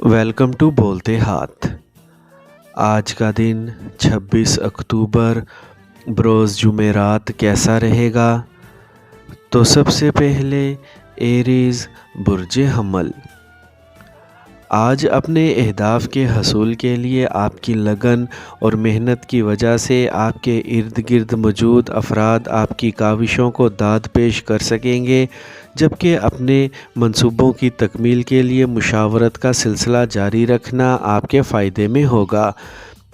Welcome to بولتے ہاتھ۔ آج کا دن 26 اکتوبر بروز جمعرات کیسا رہے گا؟ تو سب سے پہلے ایریز برج حمل۔ آج اپنے اہداف کے حصول کے لیے آپ کی لگن اور محنت کی وجہ سے آپ کے ارد گرد موجود افراد آپ کی کاوشوں کو داد پیش کر سکیں گے، جبکہ اپنے منصوبوں کی تکمیل کے لیے مشاورت کا سلسلہ جاری رکھنا آپ کے فائدے میں ہوگا۔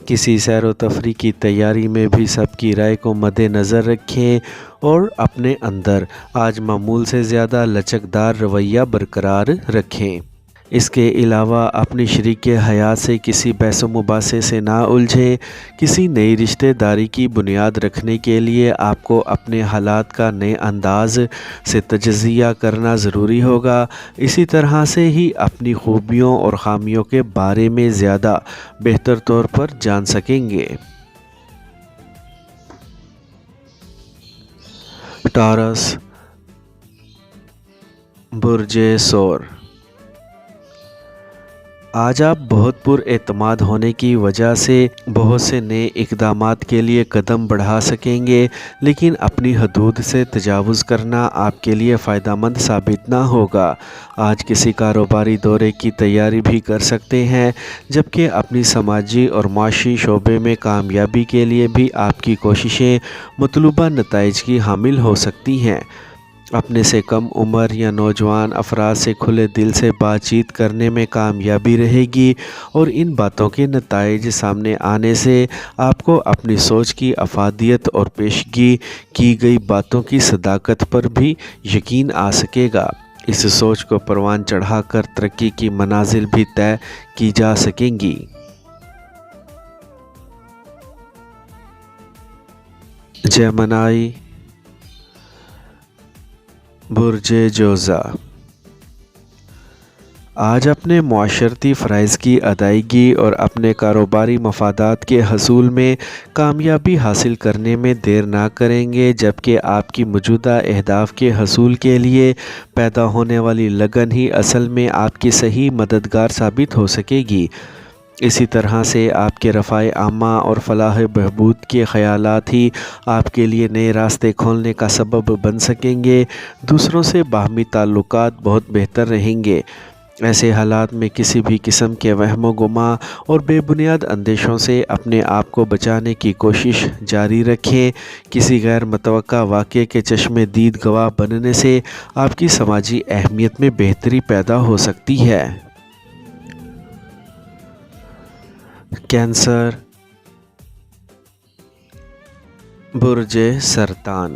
کسی سیر و تفریح کی تیاری میں بھی سب کی رائے کو مد نظر رکھیں اور اپنے اندر آج معمول سے زیادہ لچکدار رویہ برقرار رکھیں۔ اس کے علاوہ اپنی شریک حیات سے کسی بحث و مباحثے سے نہ الجھیں۔ کسی نئی رشتہ داری کی بنیاد رکھنے کے لیے آپ کو اپنے حالات کا نئے انداز سے تجزیہ کرنا ضروری ہوگا۔ اسی طرح سے ہی اپنی خوبیوں اور خامیوں کے بارے میں زیادہ بہتر طور پر جان سکیں گے۔ ٹارس برج ثور۔ آج آپ بہت پر اعتماد ہونے کی وجہ سے بہت سے نئے اقدامات کے لیے قدم بڑھا سکیں گے، لیکن اپنی حدود سے تجاوز کرنا آپ کے لیے فائدہ مند ثابت نہ ہوگا۔ آج کسی کاروباری دورے کی تیاری بھی کر سکتے ہیں، جبکہ اپنی سماجی اور معاشی شعبے میں کامیابی کے لیے بھی آپ کی کوششیں مطلوبہ نتائج کی حامل ہو سکتی ہیں۔ اپنے سے کم عمر یا نوجوان افراد سے کھلے دل سے بات چیت کرنے میں کامیابی رہے گی، اور ان باتوں کے نتائج سامنے آنے سے آپ کو اپنی سوچ کی افادیت اور پیشگی کی گئی باتوں کی صداقت پر بھی یقین آ سکے گا۔ اس سوچ کو پروان چڑھا کر ترقی کی منازل بھی طے کی جا سکیں گی۔ جیمنائی برج جوزا۔ آج اپنے معاشرتی فرائض کی ادائیگی اور اپنے کاروباری مفادات کے حصول میں کامیابی حاصل کرنے میں دیر نہ کریں گے، جبکہ آپ کی موجودہ اہداف کے حصول کے لیے پیدا ہونے والی لگن ہی اصل میں آپ کی صحیح مددگار ثابت ہو سکے گی۔ اسی طرح سے آپ کے رفع عامہ اور فلاح و بہبود کے خیالات ہی آپ کے لیے نئے راستے کھولنے کا سبب بن سکیں گے۔ دوسروں سے باہمی تعلقات بہت بہتر رہیں گے۔ ایسے حالات میں کسی بھی قسم کے وہم و گمان اور بے بنیاد اندیشوں سے اپنے آپ کو بچانے کی کوشش جاری رکھیں۔ کسی غیر متوقع واقعے کے چشم دید گواہ بننے سے آپ کی سماجی اہمیت میں بہتری پیدا ہو سکتی ہے۔ کینسر برج سرطان۔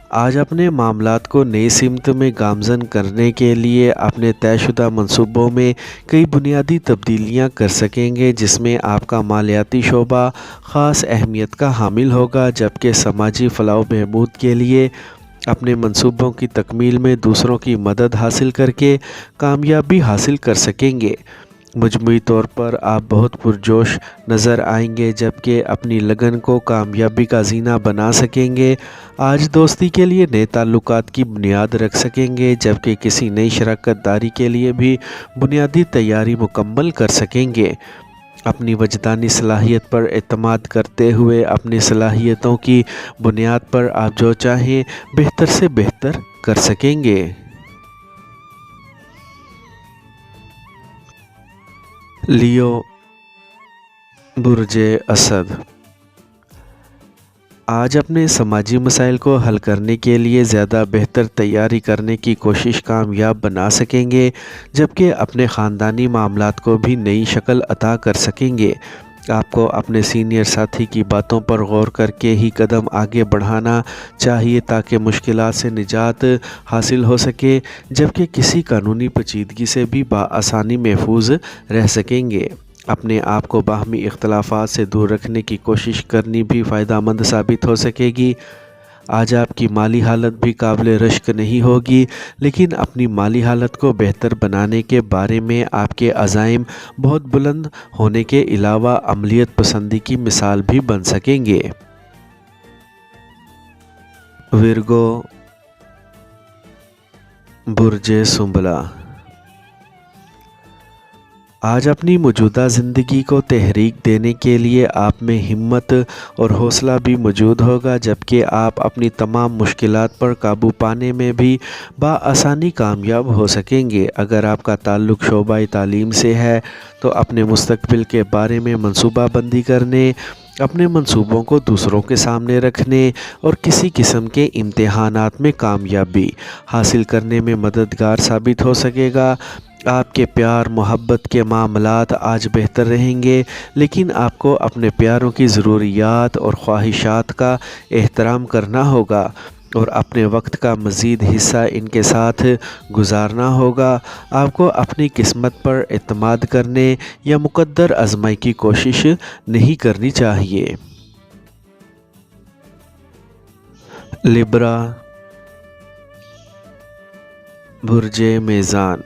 آج اپنے معاملات کو نئی سمت میں گامزن کرنے کے لیے اپنے طے شدہ منصوبوں میں کئی بنیادی تبدیلیاں کر سکیں گے، جس میں آپ کا مالیاتی شعبہ خاص اہمیت کا حامل ہوگا، جبکہ سماجی فلاح و بہبود کے لیے اپنے منصوبوں کی تکمیل میں دوسروں کی مدد حاصل کر کے کامیابی حاصل کر سکیں گے۔ مجموعی طور پر آپ بہت پرجوش نظر آئیں گے، جبکہ اپنی لگن کو کامیابی کا زینہ بنا سکیں گے۔ آج دوستی کے لیے نئے تعلقات کی بنیاد رکھ سکیں گے، جبکہ کسی نئی شراکت داری کے لیے بھی بنیادی تیاری مکمل کر سکیں گے۔ اپنی وجدانی صلاحیت پر اعتماد کرتے ہوئے اپنی صلاحیتوں کی بنیاد پر آپ جو چاہیں بہتر سے بہتر کر سکیں گے۔ لیو برج اسد۔ آج اپنے سماجی مسائل کو حل کرنے کے لیے زیادہ بہتر تیاری کرنے کی کوشش کامیاب بنا سکیں گے، جبکہ اپنے خاندانی معاملات کو بھی نئی شکل عطا کر سکیں گے۔ آپ کو اپنے سینئر ساتھی کی باتوں پر غور کر کے ہی قدم آگے بڑھانا چاہیے تاکہ مشکلات سے نجات حاصل ہو سکے، جبکہ کسی قانونی پیچیدگی سے بھی بآسانی محفوظ رہ سکیں گے۔ اپنے آپ کو باہمی اختلافات سے دور رکھنے کی کوشش کرنی بھی فائدہ مند ثابت ہو سکے گی۔ آج آپ کی مالی حالت بھی قابل رشک نہیں ہوگی، لیکن اپنی مالی حالت کو بہتر بنانے کے بارے میں آپ کے عزائم بہت بلند ہونے کے علاوہ عملیات پسندی کی مثال بھی بن سکیں گے۔ ورگو برج سنبلہ۔ آج اپنی موجودہ زندگی کو تحریک دینے کے لیے آپ میں ہمت اور حوصلہ بھی موجود ہوگا، جبکہ آپ اپنی تمام مشکلات پر قابو پانے میں بھی بآسانی کامیاب ہو سکیں گے۔ اگر آپ کا تعلق شعبہ تعلیم سے ہے تو اپنے مستقبل کے بارے میں منصوبہ بندی کرنے، اپنے منصوبوں کو دوسروں کے سامنے رکھنے اور کسی قسم کے امتحانات میں کامیابی حاصل کرنے میں مددگار ثابت ہو سکے گا۔ آپ کے پیار محبت کے معاملات آج بہتر رہیں گے، لیکن آپ کو اپنے پیاروں کی ضروریات اور خواہشات کا احترام کرنا ہوگا اور اپنے وقت کا مزید حصہ ان کے ساتھ گزارنا ہوگا۔ آپ کو اپنی قسمت پر اعتماد کرنے یا مقدر آزمائی کی کوشش نہیں کرنی چاہیے۔ لبرا، برج میزان۔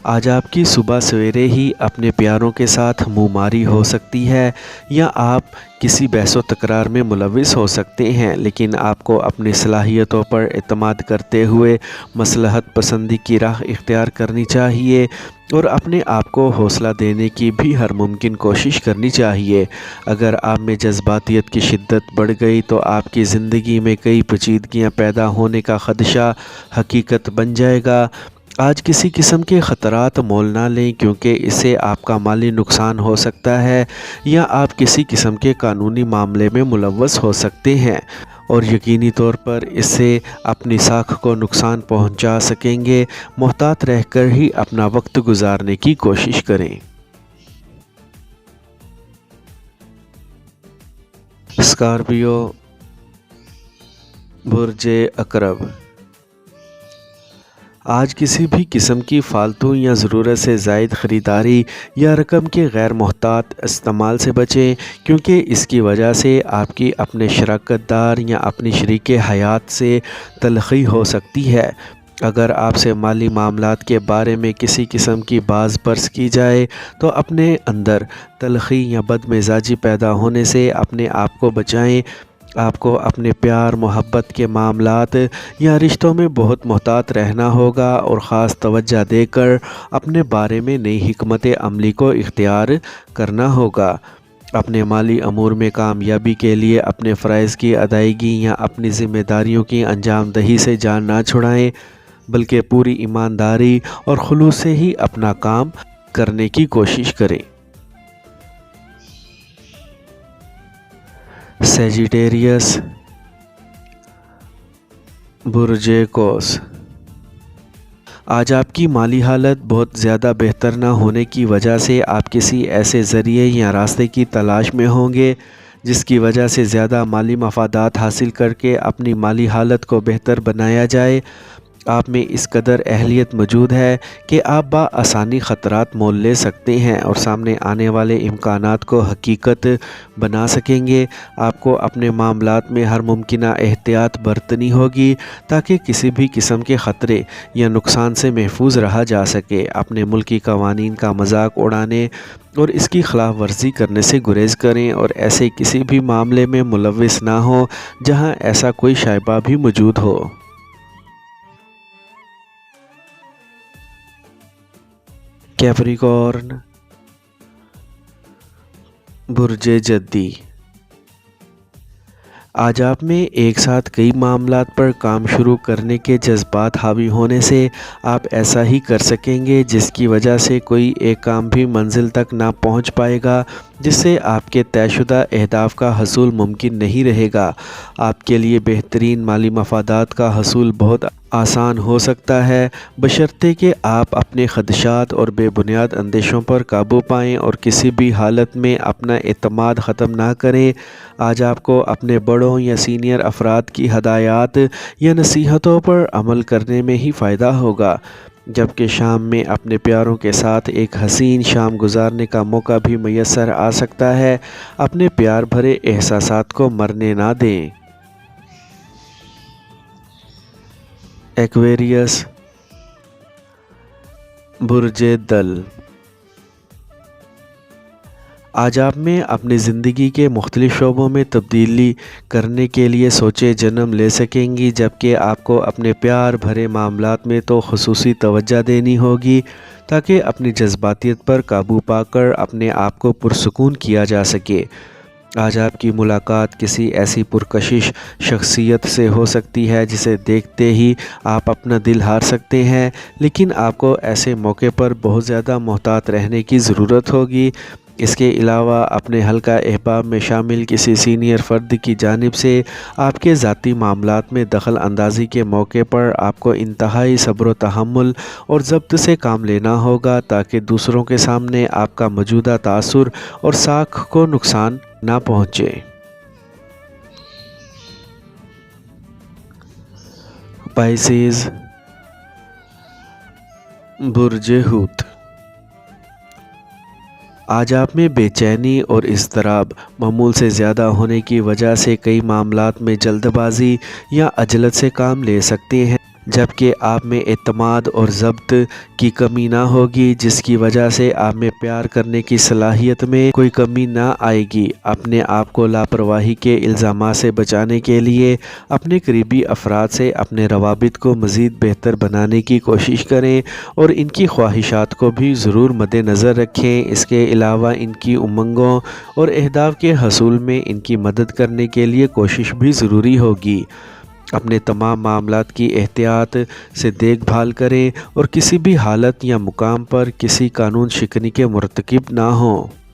آج آپ کی صبح سویرے ہی اپنے پیاروں کے ساتھ منہ ماری ہو سکتی ہے یا آپ کسی بحث و تکرار میں ملوث ہو سکتے ہیں، لیکن آپ کو اپنی صلاحیتوں پر اعتماد کرتے ہوئے مصلحت پسندی کی راہ اختیار کرنی چاہیے اور اپنے آپ کو حوصلہ دینے کی بھی ہر ممکن کوشش کرنی چاہیے۔ اگر آپ میں جذباتیت کی شدت بڑھ گئی تو آپ کی زندگی میں کئی پیچیدگیاں پیدا ہونے کا خدشہ حقیقت بن جائے گا۔ آج کسی قسم کے خطرات مول نہ لیں، کیونکہ اس سے آپ کا مالی نقصان ہو سکتا ہے یا آپ کسی قسم کے قانونی معاملے میں ملوث ہو سکتے ہیں اور یقینی طور پر اس سے اپنی ساکھ کو نقصان پہنچا سکیں گے۔ محتاط رہ کر ہی اپنا وقت گزارنے کی کوشش کریں۔ اسکارپیو، برج عقرب۔ آج کسی بھی قسم کی فالتو یا ضرورت سے زائد خریداری یا رقم کے غیر محتاط استعمال سے بچیں، کیونکہ اس کی وجہ سے آپ کی اپنے شراکت دار یا اپنی شریک حیات سے تلخی ہو سکتی ہے۔ اگر آپ سے مالی معاملات کے بارے میں کسی قسم کی باز پرس کی جائے تو اپنے اندر تلخی یا بد مزاجی پیدا ہونے سے اپنے آپ کو بچائیں۔ آپ کو اپنے پیار محبت کے معاملات یا رشتوں میں بہت محتاط رہنا ہوگا اور خاص توجہ دے کر اپنے بارے میں نئی حکمت عملی کو اختیار کرنا ہوگا۔ اپنے مالی امور میں کامیابی کے لیے اپنے فرائض کی ادائیگی یا اپنی ذمہ داریوں کی انجام دہی سے جان نہ چھڑائیں، بلکہ پوری ایمانداری اور خلوص سے ہی اپنا کام کرنے کی کوشش کریں۔ سیجیٹیریس، برج قوس۔ آج آپ کی مالی حالت بہت زیادہ بہتر نہ ہونے کی وجہ سے آپ کسی ایسے ذریعے یا راستے کی تلاش میں ہوں گے جس کی وجہ سے زیادہ مالی مفادات حاصل کر کے اپنی مالی حالت کو بہتر بنایا جائے۔ آپ میں اس قدر اہلیت موجود ہے کہ آپ بآسانی خطرات مول لے سکتے ہیں اور سامنے آنے والے امکانات کو حقیقت بنا سکیں گے۔ آپ کو اپنے معاملات میں ہر ممکنہ احتیاط برتنی ہوگی تاکہ کسی بھی قسم کے خطرے یا نقصان سے محفوظ رہا جا سکے۔ اپنے ملکی قوانین کا مذاق اڑانے اور اس کی خلاف ورزی کرنے سے گریز کریں اور ایسے کسی بھی معاملے میں ملوث نہ ہوں جہاں ایسا کوئی شائبہ بھی موجود ہو۔ کیپریکارن، برج جدی۔ آج آپ میں ایک ساتھ کئی معاملات پر کام شروع کرنے کے جذبات حاوی ہونے سے آپ ایسا ہی کر سکیں گے جس کی وجہ سے کوئی ایک کام بھی منزل تک نہ پہنچ پائے گا، جس سے آپ کے طے شدہ اہداف کا حصول ممکن نہیں رہے گا۔ آپ کے لیے بہترین مالی مفادات کا حصول بہت آسان ہو سکتا ہے، بشرطے کہ آپ اپنے خدشات اور بے بنیاد اندیشوں پر قابو پائیں اور کسی بھی حالت میں اپنا اعتماد ختم نہ کریں۔ آج آپ کو اپنے بڑوں یا سینئر افراد کی ہدایات یا نصیحتوں پر عمل کرنے میں ہی فائدہ ہوگا، جبکہ شام میں اپنے پیاروں کے ساتھ ایک حسین شام گزارنے کا موقع بھی میسر آ سکتا ہے۔ اپنے پیار بھرے احساسات کو مرنے نہ دیں۔ ایکویریس، برج دل۔ آج آپ میں اپنی زندگی کے مختلف شعبوں میں تبدیلی کرنے کے لیے سوچیں جنم لے سکیں گی، جبکہ آپ کو اپنے پیار بھرے معاملات میں تو خصوصی توجہ دینی ہوگی تاکہ اپنی جذباتیت پر قابو پا کر اپنے آپ کو پرسکون کیا جا سکے۔ آج آپ کی ملاقات کسی ایسی پرکشش شخصیت سے ہو سکتی ہے جسے دیکھتے ہی آپ اپنا دل ہار سکتے ہیں، لیکن آپ کو ایسے موقع پر بہت زیادہ محتاط رہنے کی ضرورت ہوگی۔ اس کے علاوہ اپنے حلقہ احباب میں شامل کسی سینئر فرد کی جانب سے آپ کے ذاتی معاملات میں دخل اندازی کے موقع پر آپ کو انتہائی صبر و تحمل اور ضبط سے کام لینا ہوگا تاکہ دوسروں کے سامنے آپ کا موجودہ تاثر اور ساکھ کو نقصان نہ پہنچے۔ پائسیز، برج حوت۔ آج آپ میں بے چینی اور اضطراب معمول سے زیادہ ہونے کی وجہ سے کئی معاملات میں جلد بازی یا عجلت سے کام لے سکتے ہیں، جبکہ آپ میں اعتماد اور ضبط کی کمی نہ ہوگی، جس کی وجہ سے آپ میں پیار کرنے کی صلاحیت میں کوئی کمی نہ آئے گی۔ اپنے آپ کو لاپرواہی کے الزامات سے بچانے کے لیے اپنے قریبی افراد سے اپنے روابط کو مزید بہتر بنانے کی کوشش کریں اور ان کی خواہشات کو بھی ضرور مد نظر رکھیں۔ اس کے علاوہ ان کی امنگوں اور اہداف کے حصول میں ان کی مدد کرنے کے لیے کوشش بھی ضروری ہوگی۔ اپنے تمام معاملات کی احتیاط سے دیکھ بھال کریں اور کسی بھی حالت یا مقام پر کسی قانون شکنی کے مرتکب نہ ہوں۔